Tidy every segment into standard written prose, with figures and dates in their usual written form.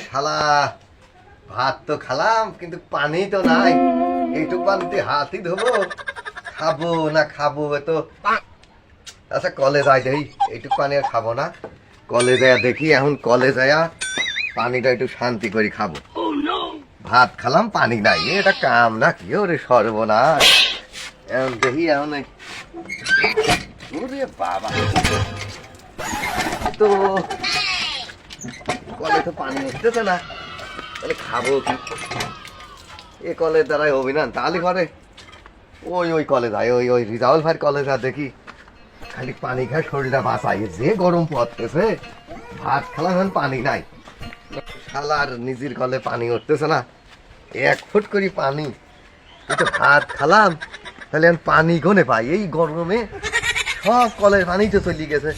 শালা ভাত তো খালাম কিন্তু পানি তো নাই। এইটুকু পানিতে হাতই ধোবো, খাবো না খাবো তো। আচ্ছা কলে যাই দেখি, এইটুকু পানি আর খাবো না। কলে যায় দেখি, এখন কলে যায় পানিটা একটু শান্তি করে খাবো। ভাত খালাম পানি নাই, এটা কাম না কি? ওরে সর্বনাশ। এখন দেখি এখন ওরে বাবা, তো কলে তো পানি উঠতেছে না, তাহলে খাবো কি? এ কলের দ্বারাই হবি না, তাহলে ঘরে ওই ওই কলে যায়, ওই ওই রিজাউল ভাইয়ের কলে যা দেখি। খালি পানি খায় শরীরটা বাঁচাই, যে গরম পড়তেছে। ভাত খেলাম এখন পানি নাই, শালার নিজের কলে পানি উঠতেছে না, 1 ফুট করে পানি। কিন্তু ভাত খালাম, তাহলে এখন পানি গনে পাই এই গরমে? সব কলের পানি তো চলে গেছে,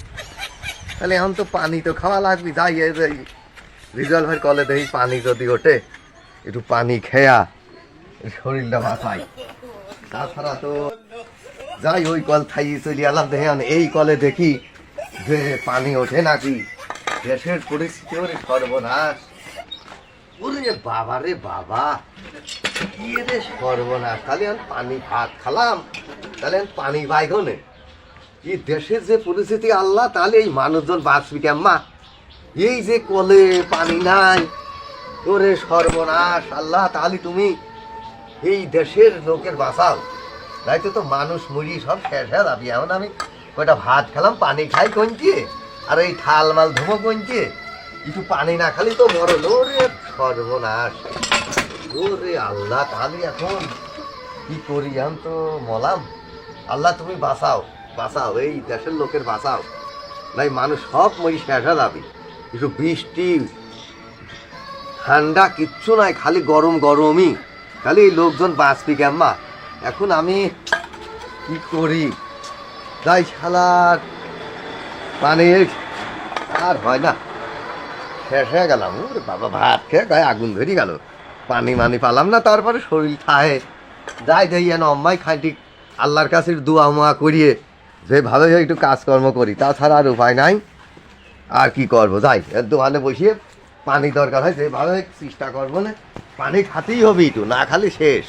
তাহলে এখন তো পানি তো খাওয়া লাগবে। যাই যাই রিজাল ভাইয়ের কলে দেখি পানি যদি ওঠে, একটু পানি খেয়া শরীরটা বাঁচাই। তাছাড়া তো যাই ওই কল খাইয়ে চলে এলাম, দেখে এই কলে দেখি যে পানি ওঠে নাকি। দেশের পরিস্থিতি ওরে সর্বনাশ। ওরে বাবা রে বাবা, কি রে সর্বনাশ। তাহলে এখন পানি ভাত খালাম, তাহলে পানি বাইগনে এই দেশের যে পরিস্থিতি আল্লাহ, তাহলে এই মানুষজন বাঁচবি কেম্মা? এই যে কলে পানি নাই, ওরে সর্বনাশ আল্লাহ, তাহলে তুমি এই দেশের লোকের বাঁচাও, তাইতো তো মানুষ মরি সব শেষ হয়ে যাবি। এখন আমি কয়টা ভাত খেলাম, পানি খাই কঞ্চিয়ে, আর এই থাল মাল ধুবো কঞ্চিয়ে, কিছু পানি না খালি তো মরল। ওরে সর্বনাশ, ওরে আল্লাহ, তাহলে এখন কি করি? এখন তো মলাম। আল্লাহ তুমি বাঁচাও, বাঁচাও, এই দেশের লোকের বাঁচাও, নাই মানুষ সব মরি শেষ হয়ে যাবি। কিছু বৃষ্টি ঠান্ডা কিচ্ছু নাই, খালি গরম গরমই, খালি এই লোকজন বাঁচবি কেম্মা? এখন আমি কি করি? তাই শালার পানি আর হয় না, শেষ হয়ে গেলাম। ওরে বাবা, ভাত খেয়ে গায়ে আগুন ধরে গেল, পানি মানি পালাম না, তারপরে শরীর থাহে। যাই যাই যেন অম্মাই খাই, ঠিক আল্লাহর কাছে দোয়া মোয়া করিয়ে যেভাবে একটু কাজকর্ম করি, তাছাড়া আর উপায় নাই। আর কি করবো? যাই দোকানে বসিয়ে পানি দরকার হয় যেভাবে চেষ্টা করবো, না পানি খাতেই হবে, একটু না খালি শেষ।